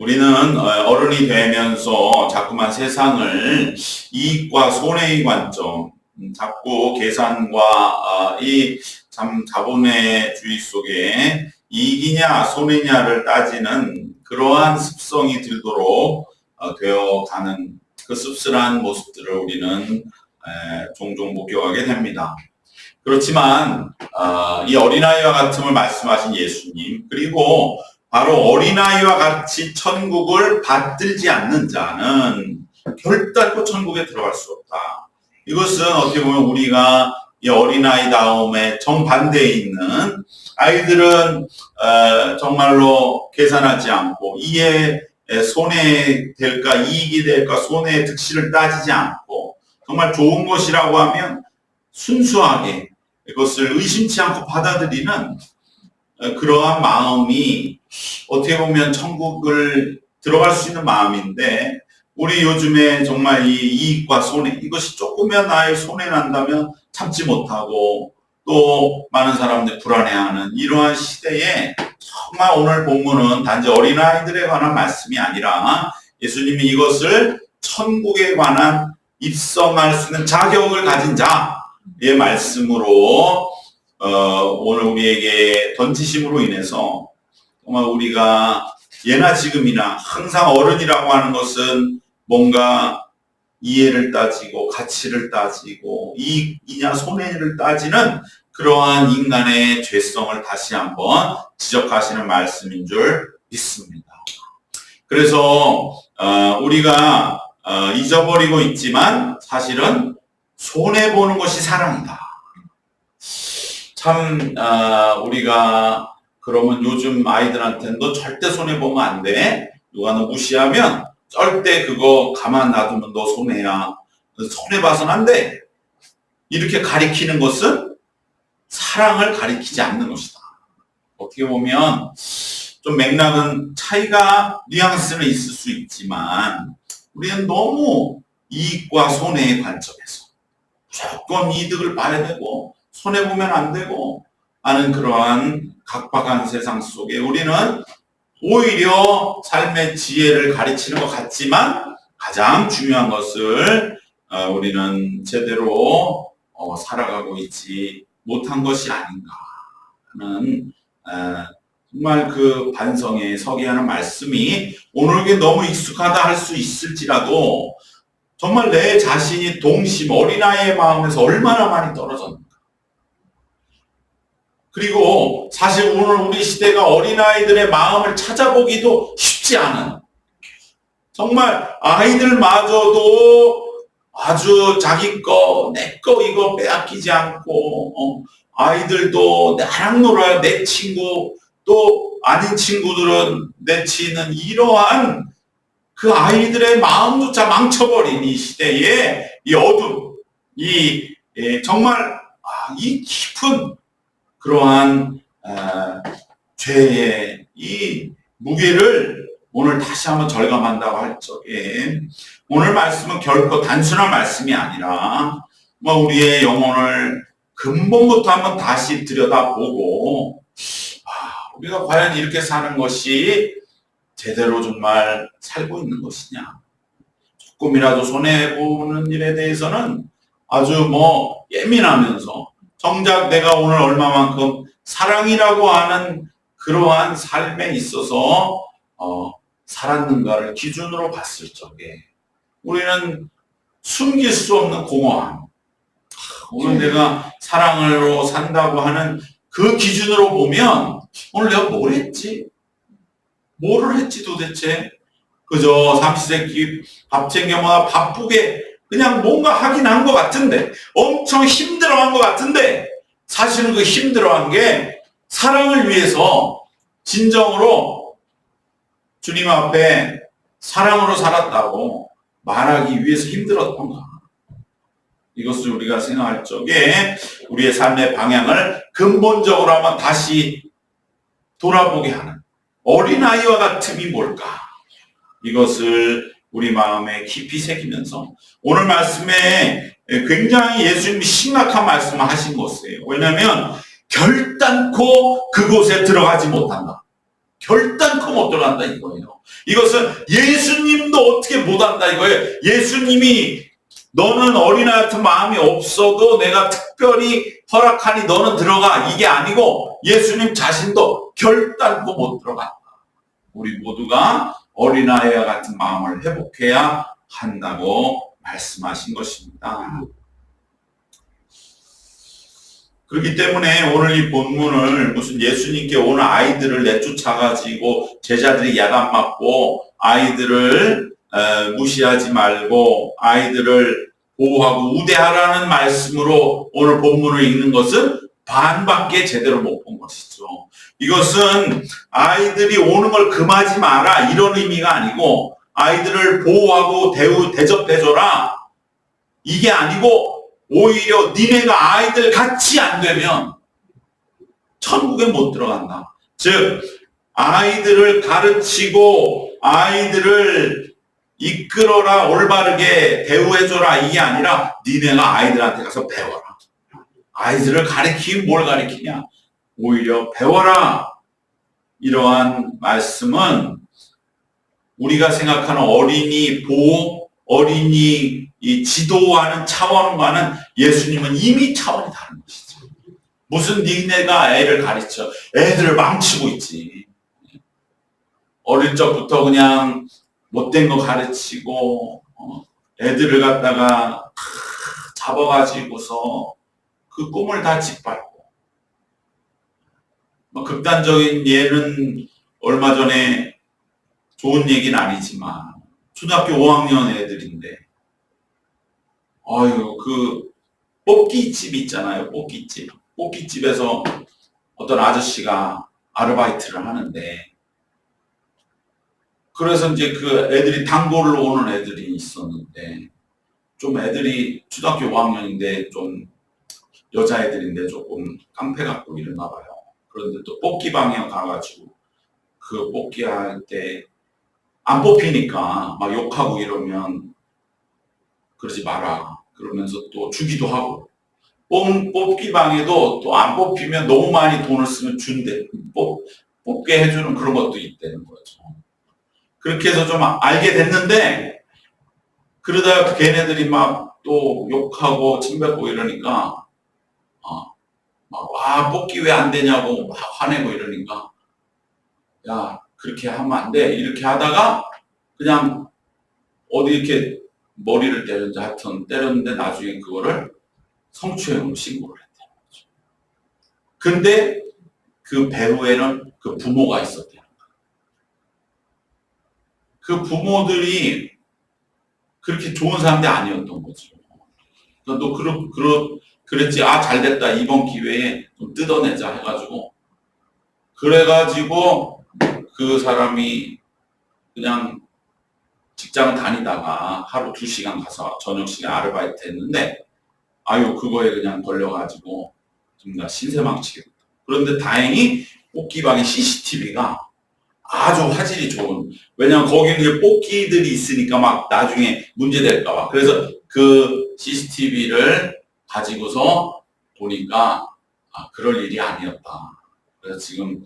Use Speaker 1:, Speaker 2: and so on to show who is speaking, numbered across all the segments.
Speaker 1: 우리는 어른이 되면서 자꾸만 세상을 이익과 손해의 관점, 자꾸 계산과 이 참 자본주의 속에 이익이냐 손해냐를 따지는 그러한 습성이 들도록 되어가는 그 씁쓸한 모습들을 우리는 종종 목격하게 됩니다. 그렇지만 이 어린아이와 같음을 말씀하신 예수님, 그리고 바로 어린아이와 같이 천국을 받들지 않는 자는 결단코 천국에 들어갈 수 없다. 이것은 어떻게 보면 우리가 이 어린아이다움의 정반대에 있는 아이들은 정말로 계산하지 않고 이에 손해될까 이익이 될까 손해의 득실을 따지지 않고 정말 좋은 것이라고 하면 순수하게 이것을 의심치 않고 받아들이는 그러한 마음이 어떻게 보면 천국을 들어갈 수 있는 마음인데, 우리 요즘에 정말 이 이익과 손해, 이것이 조금이야 나의 손해 난다면 참지 못하고 또 많은 사람들이 불안해하는 이러한 시대에 정말 오늘 본문은 단지 어린아이들에 관한 말씀이 아니라 예수님이 이것을 천국에 관한 입성할 수 있는 자격을 가진 자의 말씀으로 오늘 우리에게 던지심으로 인해서 정말 우리가 예나 지금이나 항상 어른이라고 하는 것은 뭔가 이해를 따지고 가치를 따지고 이익이냐 손해를 따지는 그러한 인간의 죄성을 다시 한번 지적하시는 말씀인 줄 믿습니다. 그래서 우리가 잊어버리고 있지만 사실은 손해보는 것이 사랑이다. 참 우리가 그러면 요즘 아이들한테는 너 절대 손해보면 안 돼. 누가 너 무시하면 절대 그거 가만 놔두면 너 손해야. 손해봐서는 안 돼. 이렇게 가리키는 것은 사랑을 가리키지 않는 것이다. 어떻게 보면 좀 맥락은 차이가 뉘앙스는 있을 수 있지만 우리는 너무 이익과 손해의 관점에서 무조건 이득을 봐야 되고 손해보면 안 되고 하는 그러한 각박한 세상 속에 우리는 오히려 삶의 지혜를 가르치는 것 같지만 가장 중요한 것을 우리는 제대로 살아가고 있지 못한 것이 아닌가 하는 정말 그 반성에 서게 하는 말씀이 오늘에게 너무 익숙하다 할 수 있을지라도 정말 내 자신이 동심, 어린아이의 마음에서 얼마나 많이 떨어졌는가. 그리고 사실 오늘 우리 시대가 어린아이들의 마음을 찾아보기도 쉽지 않은, 정말 아이들마저도 아주 자기 거, 내 거 이거 빼앗기지 않고 아이들도 나랑 놀아야 내 친구, 또 아닌 친구들은 내치는 이러한 그 아이들의 마음조차 망쳐버린 이 시대의 이 어둠, 정말 이 깊은 그러한 죄의 이 무게를 오늘 다시 한번 절감한다고 할 적에 오늘 말씀은 결코 단순한 말씀이 아니라 우리의 영혼을 근본부터 한번 다시 들여다보고 우리가 과연 이렇게 사는 것이 제대로 정말 살고 있는 것이냐, 조금이라도 손해보는 일에 대해서는 아주 예민하면서 정작 내가 오늘 얼마만큼 사랑이라고 하는 그러한 삶에 있어서 살았는가를 기준으로 봤을 적에 우리는 숨길 수 없는 공허함, 오늘 내가 사랑으로 산다고 하는 그 기준으로 보면 오늘 내가 뭘 했지? 뭐를 했지 도대체? 그저 삼시세끼 밥 챙겨 먹어 바쁘게 그냥 뭔가 하긴 한 것 같은데, 엄청 힘들어한 것 같은데 사실은 그 힘들어한 게 사랑을 위해서 진정으로 주님 앞에 사랑으로 살았다고 말하기 위해서 힘들었던가. 이것을 우리가 생각할 적에 우리의 삶의 방향을 근본적으로 한번 다시 돌아보게 하는 어린아이와 같음이 뭘까? 이것을 우리 마음에 깊이 새기면서 오늘 말씀에 굉장히 예수님이 심각한 말씀을 하신 것이에요. 왜냐하면 결단코 그곳에 들어가지 못한다. 결단코 못 들어간다 이거예요. 이것은 예수님도 어떻게 못한다 이거예요. 예수님이 너는 어린아이 같은 마음이 없어도 내가 특별히 허락하니 너는 들어가, 이게 아니고 예수님 자신도 결단코 못 들어간다. 우리 모두가 어린아이와 같은 마음을 회복해야 한다고 말씀하신 것입니다. 그렇기 때문에 오늘 이 본문을 무슨 예수님께 오는 아이들을 내쫓아가지고 제자들이 야단 맞고 아이들을 무시하지 말고 아이들을 보호하고 우대하라는 말씀으로 오늘 본문을 읽는 것은 반밖에 제대로 못 본 것이죠. 이것은 아이들이 오는 걸 금하지 마라 이런 의미가 아니고 아이들을 보호하고 대접해줘라 이게 아니고 오히려 니네가 아이들 같이 안 되면 천국에 못 들어간다. 즉 아이들을 가르치고 아이들을 이끌어라, 올바르게 대우해줘라 이게 아니라 니네가 아이들한테 가서 배워라. 아이들을 가르치긴 뭘 가르치냐, 오히려 배워라. 이러한 말씀은 우리가 생각하는 어린이 보호, 어린이 이 지도하는 차원과는 예수님은 이미 차원이 다른 것이죠. 무슨 니네가 애를 가르쳐, 애들을 망치고 있지. 어릴 적부터 그냥 못된 거 가르치고 애들을 갖다가 잡아가지고서 그 꿈을 다 짓밟고, 극단적인 예는 얼마 전에 좋은 얘기는 아니지만 초등학교 5학년 애들인데 그 뽑기집 있잖아요. 뽑기집에서 어떤 아저씨가 아르바이트를 하는데, 그래서 이제 그 애들이 단골로 오는 애들이 있었는데, 좀 애들이 초등학교 5학년인데 좀 여자애들인데 조금 깡패 같고 이러나 봐요. 그런데 또 뽑기방에 가가지고 그 뽑기할 때 안 뽑히니까 막 욕하고 이러면 그러지 마라 그러면서 또 주기도 하고, 뽑기방에도 또 안 뽑히면 너무 많이 돈을 쓰면 준대. 뽑게 해주는 그런 것도 있다는 거죠. 그렇게 해서 좀 알게 됐는데, 그러다가 걔네들이 막 또 욕하고 침뱉고 이러니까 뽑기 왜 안 되냐고 막 화내고 이러니까, 야 그렇게 하면 안 돼 이렇게 하다가 그냥 어디 이렇게 머리를 때렸는지 하여튼 때렸는데 나중에 그거를 성추행으로 신고를 했대요. 근데 그 배후에는 그 부모가 있었대요. 그 부모들이 그렇게 좋은 사람들이 아니었던 거죠. 너 그랬지, 잘됐다, 이번 기회에 좀 뜯어내자 해가지고, 그래가지고 그 사람이 그냥 직장을 다니다가 하루 2시간 가서 저녁 시간 아르바이트 했는데, 그거에 그냥 걸려가지고 좀 신세망치게 됐다. 그런데 다행히 뽑기방의 CCTV가 아주 화질이 좋은, 왜냐면 거기는 이제 뽑기들이 있으니까 막 나중에 문제될까봐. 그래서 그 CCTV를 가지고서 보니까 그럴 일이 아니었다. 그래서 지금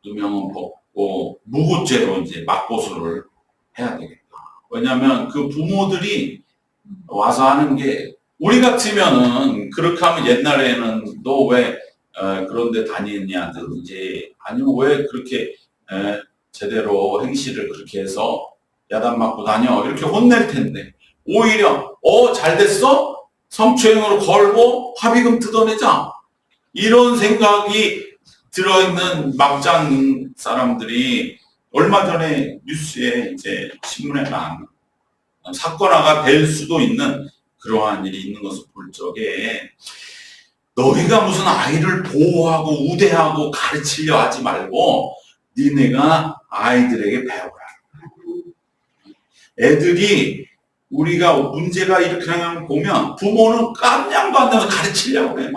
Speaker 1: 누명은 벗고 무고죄로 이제 맞고소를 해야 되겠다. 왜냐면 그 부모들이 와서 하는 게, 우리 같으면은 그렇게 하면 옛날에는 너 왜 그런 데 다니냐든지 아니면 왜 그렇게 제대로 행실을 그렇게 해서 야단 맞고 다녀 이렇게 혼낼 텐데, 오히려 잘 됐어? 성추행으로 걸고 합의금 뜯어내자 이런 생각이 들어있는 막장 사람들이 얼마 전에 뉴스에 이제 신문에 난 사건화가 될 수도 있는 그러한 일이 있는 것을 볼 적에, 너희가 무슨 아이를 보호하고 우대하고 가르치려 하지 말고 니네가 아이들에게 배워라. 애들이 우리가 문제가 이렇게 보면 부모는 깜냥도 안 나서 가르치려고 해.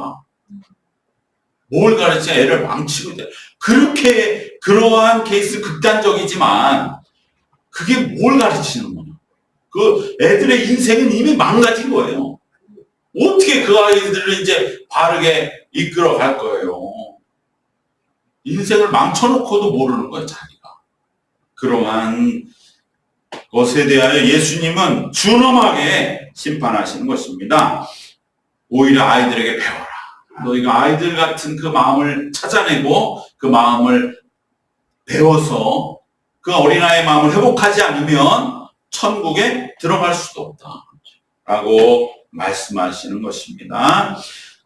Speaker 1: 뭘 가르쳐? 애를 망치고 있대. 그렇게 그러한 케이스 극단적이지만 그게 뭘 가르치는 거냐? 그 애들의 인생은 이미 망가진 거예요. 어떻게 그 아이들을 이제 바르게 이끌어 갈 거예요? 인생을 망쳐놓고도 모르는 거예요, 자기가. 그러한 것에 대하여 예수님은 준엄하게 심판하시는 것입니다. 오히려 아이들에게 배워라. 너희가 아이들 같은 그 마음을 찾아내고 그 마음을 배워서 그 어린아이의 마음을 회복하지 않으면 천국에 들어갈 수도 없다. 라고 말씀하시는 것입니다.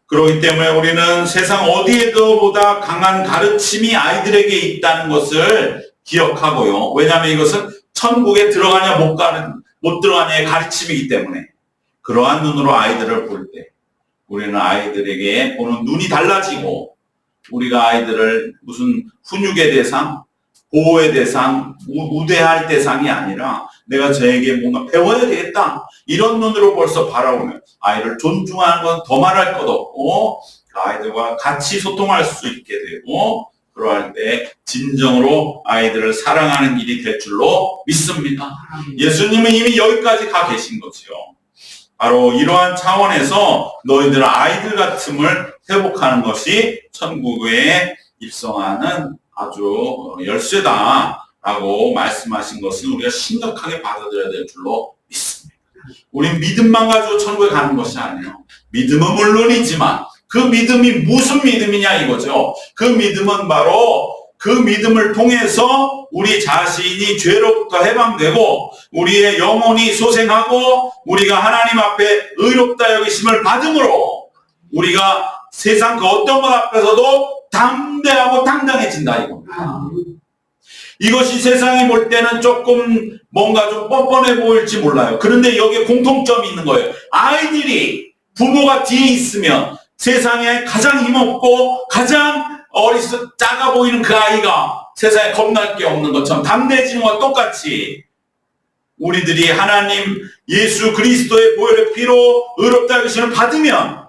Speaker 1: 그렇기 때문에 우리는 세상 어디에도보다 강한 가르침이 아이들에게 있다는 것을 기억하고요. 왜냐하면 이것은 천국에 들어가냐 못 들어가냐의 가르침이기 때문에 그러한 눈으로 아이들을 볼 때 우리는 아이들에게 보는 눈이 달라지고 우리가 아이들을 무슨 훈육의 대상, 보호의 대상, 우대할 대상이 아니라 내가 저에게 뭔가 배워야 되겠다. 이런 눈으로 벌써 바라보면 아이를 존중하는 건 더 말할 것 없고 아이들과 같이 소통할 수 있게 되고 그러할 때 진정으로 아이들을 사랑하는 일이 될 줄로 믿습니다. 예수님은 이미 여기까지 가 계신 거지요. 바로 이러한 차원에서 너희들 아이들 같음을 회복하는 것이 천국에 입성하는 아주 열쇠다라고 말씀하신 것은 우리가 심각하게 받아들여야 될 줄로 믿습니다. 우린 믿음만 가지고 천국에 가는 것이 아니에요. 믿음은 물론이지만 그 믿음이 무슨 믿음이냐 이거죠. 그 믿음은 바로 그 믿음을 통해서 우리 자신이 죄로부터 해방되고 우리의 영혼이 소생하고 우리가 하나님 앞에 의롭다 여기심을 받음으로 우리가 세상 그 어떤 것 앞에서도 담대하고 당당해진다 이겁니다. 이것이 세상이 볼 때는 조금 뭔가 좀 뻔뻔해 보일지 몰라요. 그런데 여기에 공통점이 있는 거예요. 아이들이 부모가 뒤에 있으면 세상에 가장 힘없고 가장 작아 보이는 그 아이가 세상에 겁날 게 없는 것처럼 담대해지는 것과 똑같이 우리들이 하나님 예수 그리스도의 보혈의 피로 의롭다 하심을 받으면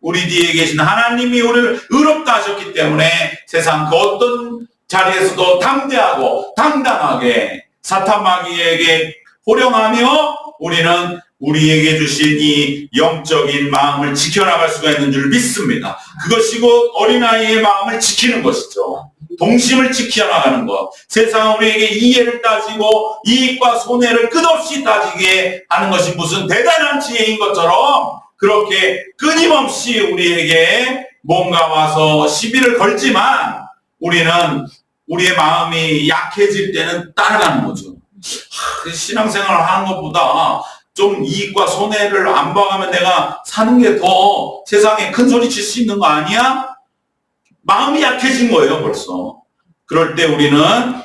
Speaker 1: 우리 뒤에 계신 하나님이 우리를 의롭다 하셨기 때문에 세상 그 어떤 자리에서도 담대하고 당당하게 사탄 마귀에게 호령하며 우리는 우리에게 주신 이 영적인 마음을 지켜나갈 수가 있는 줄 믿습니다. 그것이 곧 어린아이의 마음을 지키는 것이죠. 동심을 지켜나가는 것. 세상은 우리에게 이해를 따지고 이익과 손해를 끝없이 따지게 하는 것이 무슨 대단한 지혜인 것처럼 그렇게 끊임없이 우리에게 뭔가 와서 시비를 걸지만 우리는 우리의 마음이 약해질 때는 따라가는 거죠. 신앙생활을 하는 것보다 좀 이익과 손해를 안 봐가면 내가 사는 게 더 세상에 큰 소리 칠 수 있는 거 아니야? 마음이 약해진 거예요, 벌써. 그럴 때 우리는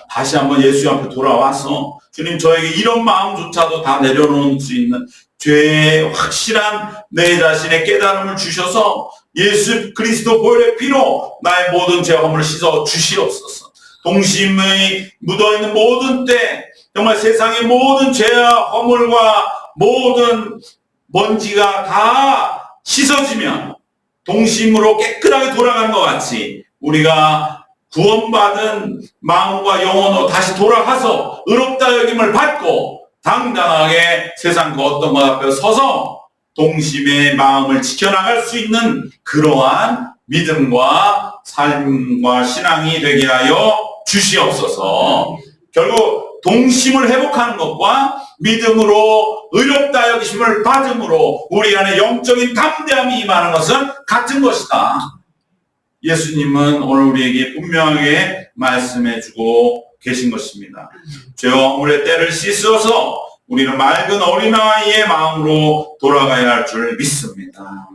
Speaker 1: 다시 한번 예수 앞에 돌아와서 주님 저에게 이런 마음조차도 다 내려놓을 수 있는 죄의 확실한 내 자신의 깨달음을 주셔서 예수 그리스도 보혈의 피로 나의 모든 죄 허물을 씻어 주시옵소서. 동심이 묻어있는 모든 때 정말 세상의 모든 죄와 허물과 모든 먼지가 다 씻어지면 동심으로 깨끗하게 돌아가는 것 같이 우리가 구원받은 마음과 영혼으로 다시 돌아가서 의롭다 여김을 받고 당당하게 세상 그 어떤 것 앞에 서서 동심의 마음을 지켜나갈 수 있는 그러한 믿음과 삶과 신앙이 되게 하여 주시옵소서. 결국 동심을 회복하는 것과 믿음으로 의롭다 여기심을 받음으로 우리 안에 영적인 담대함이 임하는 것은 같은 것이다. 예수님은 오늘 우리에게 분명하게 말씀해주고 계신 것입니다. 죄와 허물의 때를 씻어서 우리는 맑은 어린아이의 마음으로 돌아가야 할 줄 믿습니다.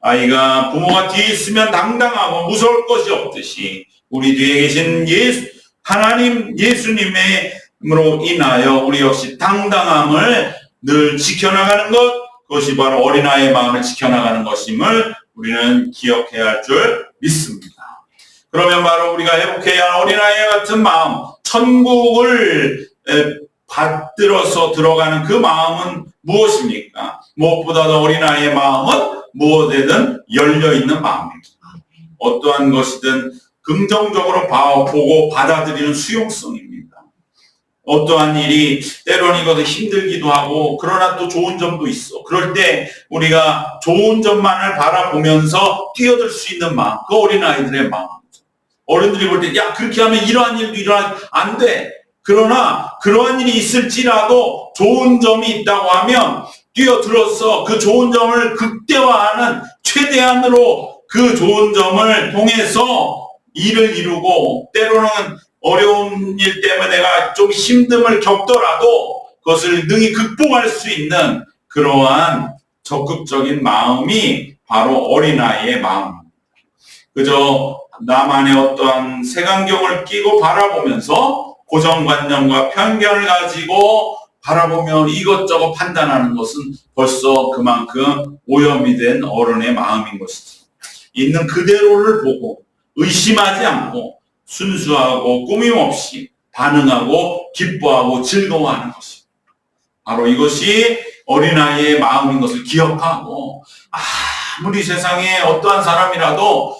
Speaker 1: 아이가 부모가 뒤에 있으면 당당하고 무서울 것이 없듯이 우리 뒤에 계신 하나님 예수님으로 인하여 우리 역시 당당함을 늘 지켜나가는 것, 그것이 바로 어린아이의 마음을 지켜나가는 것임을 우리는 기억해야 할 줄 믿습니다. 그러면 바로 우리가 회복해야 할 어린아이 같은 마음, 천국을 받들어서 들어가는 그 마음은 무엇입니까? 무엇보다도 어린아이의 마음은 무엇에든 열려있는 마음입니다. 어떠한 것이든 긍정적으로 보고 받아들이는 수용성입니다. 어떠한 일이 때로는 이것도 힘들기도 하고 그러나 또 좋은 점도 있어. 그럴 때 우리가 좋은 점만을 바라보면서 뛰어들 수 있는 마음, 그 어린아이들의 마음이죠. 어른들이 볼 때 야 그렇게 하면 이러한 일도 안 돼. 그러나 그러한 일이 있을지라도 좋은 점이 있다고 하면 뛰어들어서 그 좋은 점을 극대화하는, 최대한으로 그 좋은 점을 통해서 일을 이루고, 때로는 어려운 일 때문에 내가 좀 힘듦을 겪더라도 그것을 능히 극복할 수 있는 그러한 적극적인 마음이 바로 어린아이의 마음입니다. 그저 나만의 어떠한 색안경을 끼고 바라보면서 고정관념과 편견을 가지고 바라보며 이것저것 판단하는 것은 벌써 그만큼 오염이 된 어른의 마음인 것이죠. 있는 그대로를 보고 의심하지 않고 순수하고 꾸밈없이 반응하고 기뻐하고 즐거워하는 것입니다. 바로 이것이 어린아이의 마음인 것을 기억하고, 아무리 세상에 어떠한 사람이라도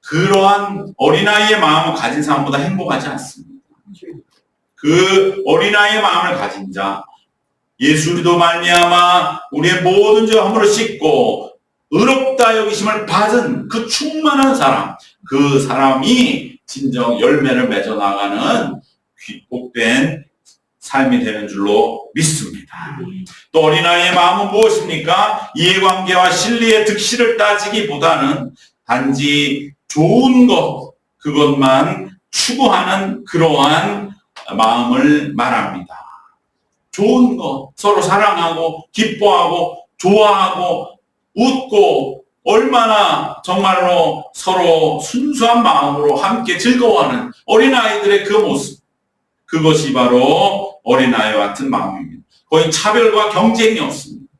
Speaker 1: 그러한 어린아이의 마음을 가진 사람보다 행복하지 않습니다. 그 어린아이의 마음을 가진 자, 예수로 말미암아 우리의 모든 죄와 허물을 씻고 의롭다 여기심을 받은 그 충만한 사람, 그 사람이 진정 열매를 맺어 나가는 복된 삶이 되는 줄로 믿습니다. 또 어린아이의 마음은 무엇입니까? 이해관계와 진리의 득실을 따지기보다는 단지 좋은 것, 그것만 추구하는 그러한 마음을 말합니다. 좋은 것, 서로 사랑하고 기뻐하고 좋아하고 웃고 얼마나 정말로 서로 순수한 마음으로 함께 즐거워하는 어린아이들의 그 모습, 그것이 바로 어린아이와 같은 마음입니다. 거의 차별과 경쟁이 없습니다.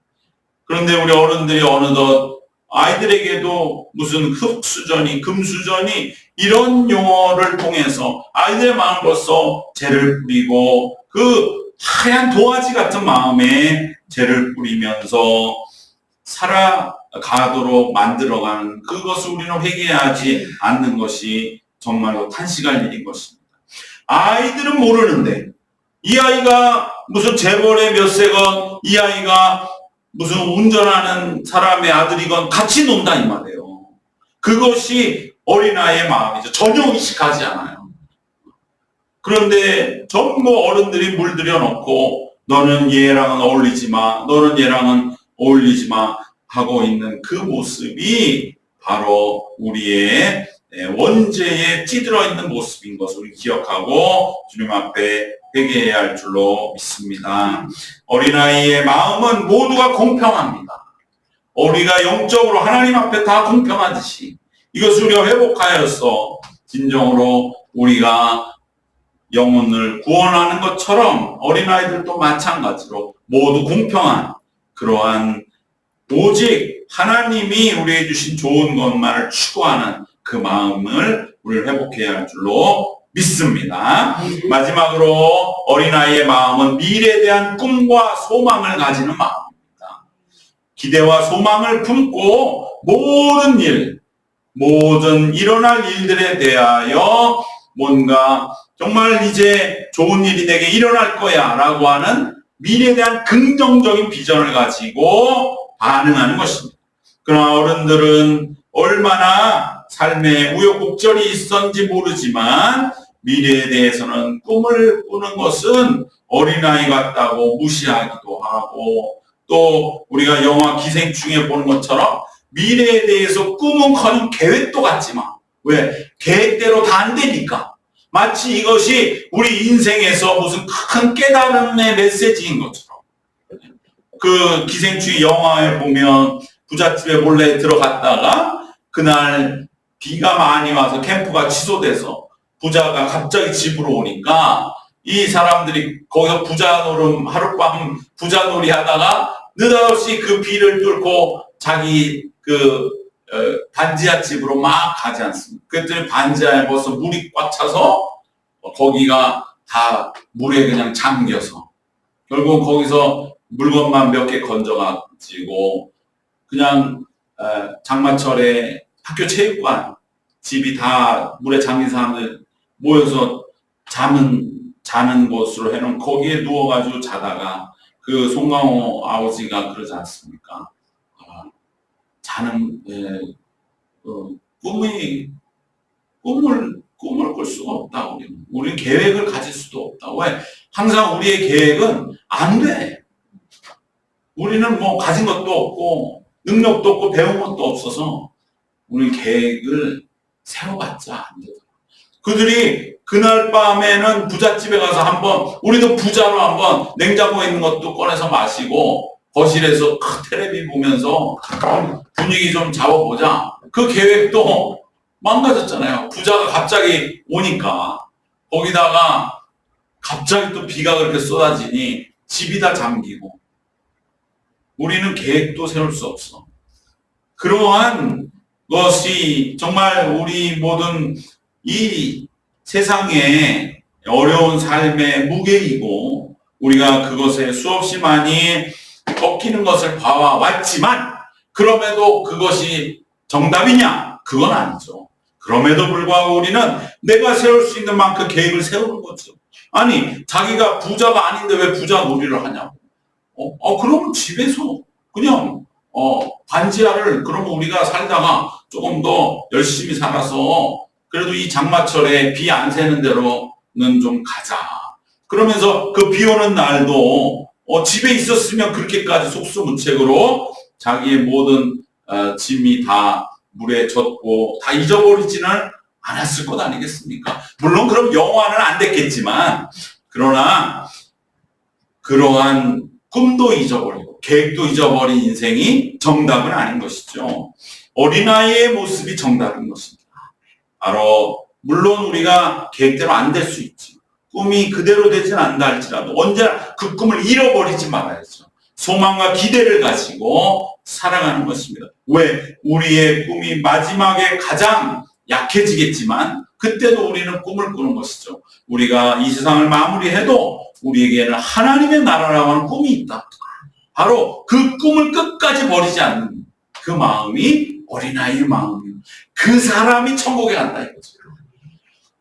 Speaker 1: 그런데 우리 어른들이 어느덧 아이들에게도 무슨 흙수저니 금수저니 이런 용어를 통해서 아이들의 마음으로서 죄를 뿌리고 그 하얀 도화지 같은 마음에 죄를 뿌리면서 살아가도록 만들어가는 그것을 우리는 회개하지 않는 것이 정말로 탄식할 일인 것입니다. 아이들은 모르는데 이 아이가 무슨 재벌의 몇 세건, 이 아이가 무슨 운전하는 사람의 아들이건 같이 논다 이 말이에요. 그것이 어린아이의 마음이죠. 전혀 의식하지 않아요. 그런데 전부 어른들이 물들여 놓고 너는 얘랑은 어울리지 마, 너는 얘랑은 어울리지 마 하고 있는 그 모습이 바로 우리의 원죄에 찌들어 있는 모습인 것을 기억하고 주님 앞에 회개해야 할 줄로 믿습니다. 어린아이의 마음은 모두가 공평합니다. 우리가 영적으로 하나님 앞에 다 공평하듯이 이것을 우리가 회복하여서 진정으로 우리가 영혼을 구원하는 것처럼 어린아이들도 마찬가지로 모두 공평한 그러한 오직 하나님이 우리에게 주신 좋은 것만을 추구하는 그 마음을 우리를 회복해야 할 줄로 믿습니다. 마지막으로 어린아이의 마음은 미래에 대한 꿈과 소망을 가지는 마음입니다. 기대와 소망을 품고 모든 일, 모든 일어날 일들에 대하여 뭔가 정말 이제 좋은 일이 내게 일어날 거야 라고 하는 미래에 대한 긍정적인 비전을 가지고 반응하는 것입니다. 그러나 어른들은 얼마나 삶에 우여곡절이 있었는지 모르지만 미래에 대해서는 꿈을 꾸는 것은 어린아이 같다고 무시하기도 하고, 또 우리가 영화 기생충에 보는 것처럼 미래에 대해서 꿈은커녕 계획도 갖지 마. 왜? 계획대로 다 안 되니까. 마치 이것이 우리 인생에서 무슨 큰 깨달음의 메시지인 것처럼. 그 기생충 영화에 보면 부잣집에 몰래 들어갔다가 그날 비가 많이 와서 캠프가 취소돼서 부자가 갑자기 집으로 오니까 이 사람들이 거기서 부자 노름 하룻밤 부자 놀이 하다가 느닷없이 그 비를 뚫고 자기 그 반지하 집으로 막 가지 않습니까? 그랬더니 반지하에 벌써 물이 꽉 차서 거기가 다 물에 그냥 잠겨서 결국 거기서 물건만 몇 개 건져가지고 그냥 장마철에 학교 체육관 집이 다 물에 잠긴 사람들 모여서 자는 곳으로 해놓은 거기에 누워가지고 자다가 그 송강호 아버지가 그러지 않습니까? 꿈을 꿀 수가 없다. 우리는 계획을 가질 수도 없다. 왜? 항상 우리의 계획은 안 돼. 우리는 뭐 가진 것도 없고 능력도 없고 배운 것도 없어서 우리 계획을 세워봤자 안 되더라. 그들이 그날 밤에는 부잣집에 가서 한번 우리도 부자로 한번 냉장고에 있는 것도 꺼내서 마시고 거실에서 텔레비 보면서 분위기 좀 잡아보자. 그 계획도 망가졌잖아요. 부자가 갑자기 오니까 거기다가 갑자기 또 비가 그렇게 쏟아지니 집이 다 잠기고 우리는 계획도 세울 수 없어. 그러한 것이 정말 우리 모든 이 세상의 어려운 삶의 무게이고 우리가 그것에 수없이 많이 꺾이는 것을 봐왔지만 그럼에도 그것이 정답이냐? 그건 아니죠. 그럼에도 불구하고 우리는 내가 세울 수 있는 만큼 계획을 세우는 거죠. 아니 자기가 부자가 아닌데 왜 부자 놀이를 하냐고. 그러면 집에서 그냥 반지하를 그러면 우리가 살다가 조금 더 열심히 살아서 그래도 이 장마철에 비 안 새는 대로는 좀 가자. 그러면서 그 비 오는 날도 집에 있었으면 그렇게까지 속수무책으로 자기의 모든 짐이 다 물에 젖고 다 잊어버리지는 않았을 것 아니겠습니까? 물론 그럼 영화는 안 됐겠지만 그러나 그러한 꿈도 잊어버리고 계획도 잊어버린 인생이 정답은 아닌 것이죠. 어린아이의 모습이 정답인 것입니다. 바로 물론 우리가 계획대로 안 될 수 있지. 꿈이 그대로 되진 않는다 할지라도 언제나 그 꿈을 잃어버리지 말아야죠. 소망과 기대를 가지고 살아가는 것입니다. 왜? 우리의 꿈이 마지막에 가장 약해지겠지만 그때도 우리는 꿈을 꾸는 것이죠. 우리가 이 세상을 마무리해도 우리에게는 하나님의 나라라고 하는 꿈이 있다. 바로 그 꿈을 끝까지 버리지 않는 그 마음이 어린아이의 마음이에요. 그 사람이 천국에 간다 이거죠.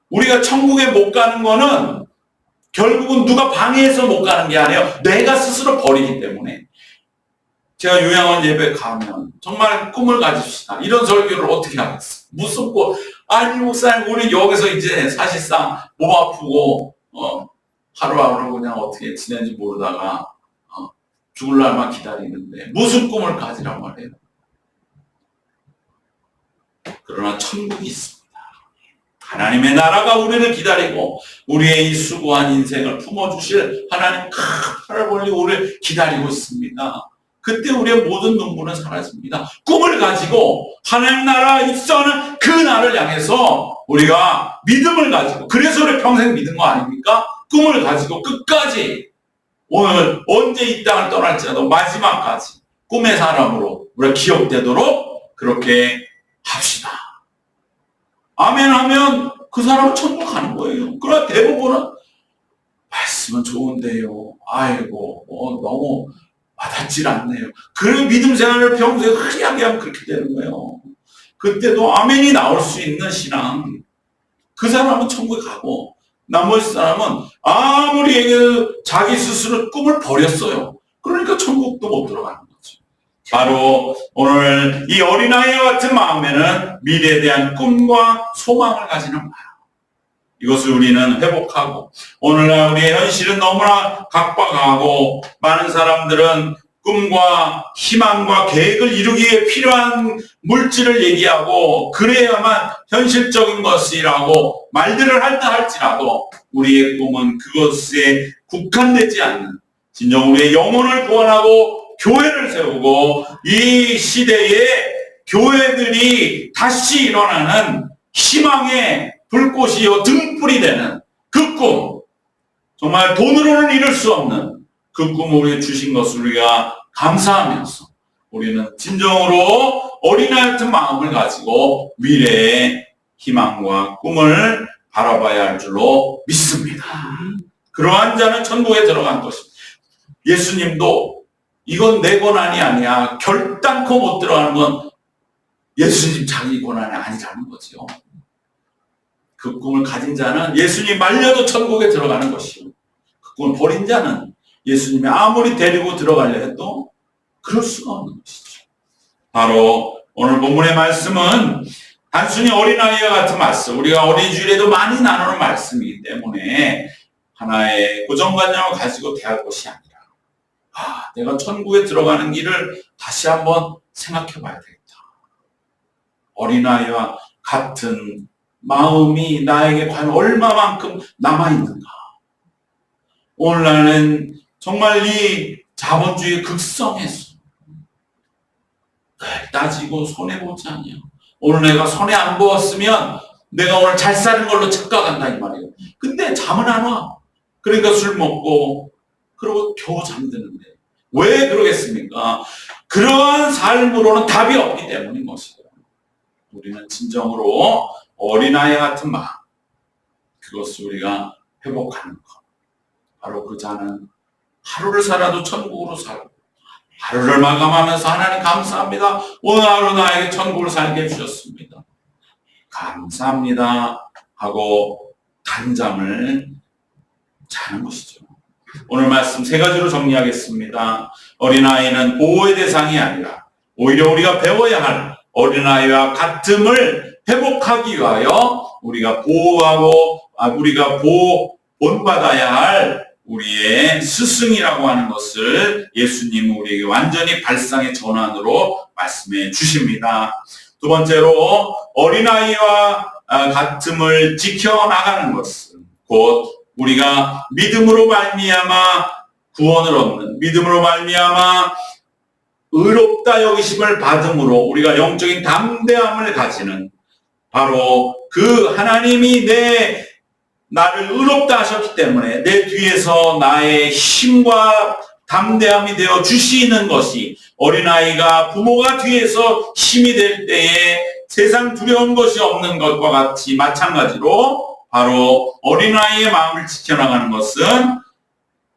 Speaker 1: 우리가 천국에 못 가는 거는 결국은 누가 방해해서 못 가는 게 아니에요. 내가 스스로 버리기 때문에. 제가 요양원 예배 가면 정말 꿈을 가집시다. 이런 설교를 어떻게 하겠어? 무섭고 아니 목사님 우리 여기서 이제 사실상 몸 아프고 하루하루 그냥 어떻게 지내는지 모르다가 죽을 날만 기다리는데 무슨 꿈을 가지란 말이에요. 그러나 천국이 있습니다. 하나님의 나라가 우리를 기다리고 우리의 이 수고한 인생을 품어주실 하나님 큰 팔을 벌리고 우리를 기다리고 있습니다. 그때 우리의 모든 눈물은 사라집니다. 꿈을 가지고 하나님 나라 입성하는 그 날을 향해서 우리가 믿음을 가지고 그래서 우리 평생 믿은 거 아닙니까? 꿈을 가지고 끝까지 오늘 언제 이 땅을 떠날지라도 마지막까지 꿈의 사람으로 우리가 기억되도록 그렇게 합시다. 아멘 하면 그 사람은 천국 가는 거예요. 그러나 대부분은 말씀은 좋은데요. 아이고 너무 와닿질 않네요. 그 믿음 생활을 평소에 흐리하게 하면 그렇게 되는 거예요. 그때도 아멘이 나올 수 있는 신앙 그 사람은 천국에 가고 나머지 사람은 아무리 얘기해도 자기 스스로 꿈을 버렸어요. 그러니까 천국도 못 들어가는 거죠. 바로 오늘 이 어린아이와 같은 마음에는 미래에 대한 꿈과 소망을 가지는 거예요. 이것을 우리는 회복하고 오늘날 우리의 현실은 너무나 각박하고 많은 사람들은 꿈과 희망과 계획을 이루기 위해 필요한 물질을 얘기하고 그래야만 현실적인 것이라고 말들을 한다 할지라도 우리의 꿈은 그것에 국한되지 않는 진정 우리의 영혼을 구원하고 교회를 세우고 이 시대에 교회들이 다시 일어나는 희망의 불꽃이요 등불이 되는 그 꿈, 정말 돈으로는 이룰 수 없는 그 꿈을 우리에게 주신 것을 우리가 감사하면서 우리는 진정으로 어린아이 같은 마음을 가지고 미래의 희망과 꿈을 바라봐야 할 줄로 믿습니다. 그러한 자는 천국에 들어간 것입니다. 예수님도 이건 내 권한이 아니야. 결단코 못 들어가는 건 예수님 자기 권한이 아니라는 거죠. 그 꿈을 가진 자는 예수님 말려도 천국에 들어가는 것이요. 그 꿈을 버린 자는 예수님이 아무리 데리고 들어가려 해도 그럴 수가 없는 것이죠. 바로 오늘 본문의 말씀은 단순히 어린아이와 같은 말씀, 우리가 어린이주일에도 많이 나누는 말씀이기 때문에 하나의 고정관념을 가지고 대할 것이 아니라 내가 천국에 들어가는 길을 다시 한번 생각해 봐야 되겠다. 어린아이와 같은 마음이 나에게 과연 얼마만큼 남아있는가. 오늘날은 정말 이 자본주의 극성에서 늘 따지고 손해보지 않냐. 오늘 내가 손해 안 보았으면 내가 오늘 잘 사는 걸로 착각한다 이 말이에요. 근데 잠은 안 와. 그러니까 술 먹고 그러고 겨우 잠드는데 왜 그러겠습니까? 그러한 삶으로는 답이 없기 때문인 것이에요. 우리는 진정으로 어린아이 같은 마음, 그것을 우리가 회복하는 것. 바로 그 자는 하루를 살아도 천국으로 살고, 하루를 마감하면서 하나님 감사합니다. 오늘 하루 나에게 천국을 살게 해주셨습니다. 감사합니다 하고 단잠을 자는 것이죠. 오늘 말씀 3가지로 정리하겠습니다. 어린아이는 보호의 대상이 아니라 오히려 우리가 배워야 할 어린아이와 같음을 회복하기 위하여 우리가 보호하고 우리가 본받아야 할 우리의 스승이라고 하는 것을 예수님은 우리에게 완전히 발상의 전환으로 말씀해 주십니다. 두 번째로 어린아이와 같음을 지켜나가는 것은 곧 우리가 믿음으로 말미암아 구원을 얻는, 믿음으로 말미암아 의롭다 여기심을 받음으로 우리가 영적인 담대함을 가지는, 바로 그 하나님이 나를 의롭다 하셨기 때문에 내 뒤에서 나의 힘과 담대함이 되어 주시는 것이, 어린아이가 부모가 뒤에서 힘이 될 때에 세상 두려운 것이 없는 것과 같이 마찬가지로 바로 어린아이의 마음을 지켜나가는 것은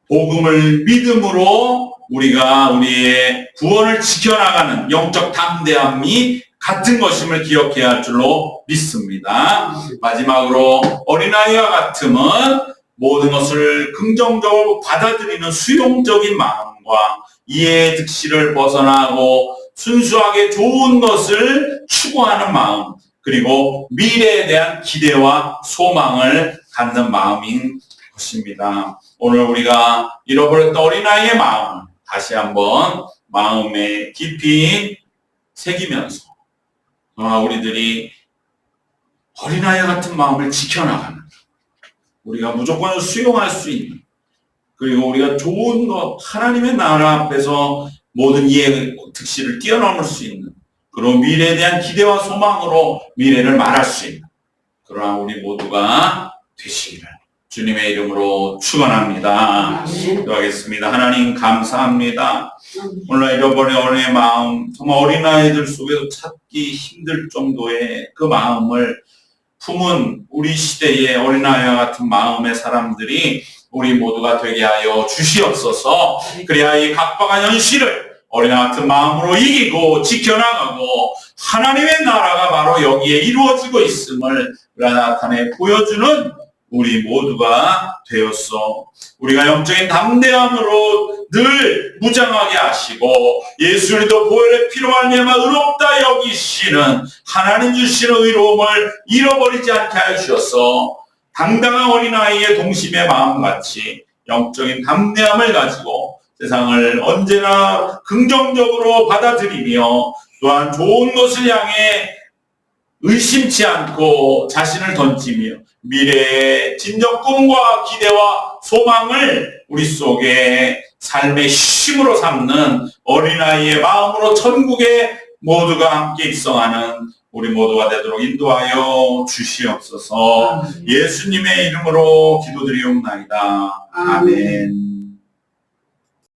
Speaker 1: 복음을 믿음으로 우리가 우리의 구원을 지켜나가는 영적 담대함이 같은 것임을 기억해야 할 줄로 믿습니다. 마지막으로 어린아이와 같음은 모든 것을 긍정적으로 받아들이는 수용적인 마음과 이해의 득실을 벗어나고 순수하게 좋은 것을 추구하는 마음, 그리고 미래에 대한 기대와 소망을 갖는 마음인 것입니다. 오늘 우리가 잃어버렸던 어린아이의 마음을 다시 한번 마음에 깊이 새기면서 우리들이 어린아이 같은 마음을 지켜나가는, 우리가 무조건 수용할 수 있는, 그리고 우리가 좋은 것, 하나님의 나라 앞에서 모든 이해 득실을 뛰어넘을 수 있는, 그리고 미래에 대한 기대와 소망으로 미래를 말할 수 있는 그러한 우리 모두가 되시기를 주님의 이름으로 축원합니다. 기도하겠습니다. 하나님 감사합니다. 오늘 잃어버린 어린의 마음, 정말 어린아이들 속에서 찾기 힘들 정도의 그 마음을 품은 우리 시대의 어린아이와 같은 마음의 사람들이 우리 모두가 되게 하여 주시옵소서. 그래야 이 각박한 현실을 어린아이 같은 마음으로 이기고 지켜나가고 하나님의 나라가 바로 여기에 이루어지고 있음을 나타내 보여주는 우리 모두가 되었어. 우리가 영적인 담대함으로 늘 무장하게 하시고 예수님도 보혈의 피로 말미암아 의롭다 여기시는 하나님 주시는 의로움을 잃어버리지 않게 하여 주셔서 당당한 어린아이의 동심의 마음같이 영적인 담대함을 가지고 세상을 언제나 긍정적으로 받아들이며 또한 좋은 것을 향해 의심치 않고 자신을 던지며 미래의 진정 꿈과 기대와 소망을 우리 속에 삶의 힘으로 삼는 어린아이의 마음으로 천국에 모두가 함께 입성하는 우리 모두가 되도록 인도하여 주시옵소서. 예수님의 이름으로 기도드리옵나이다. 아멘.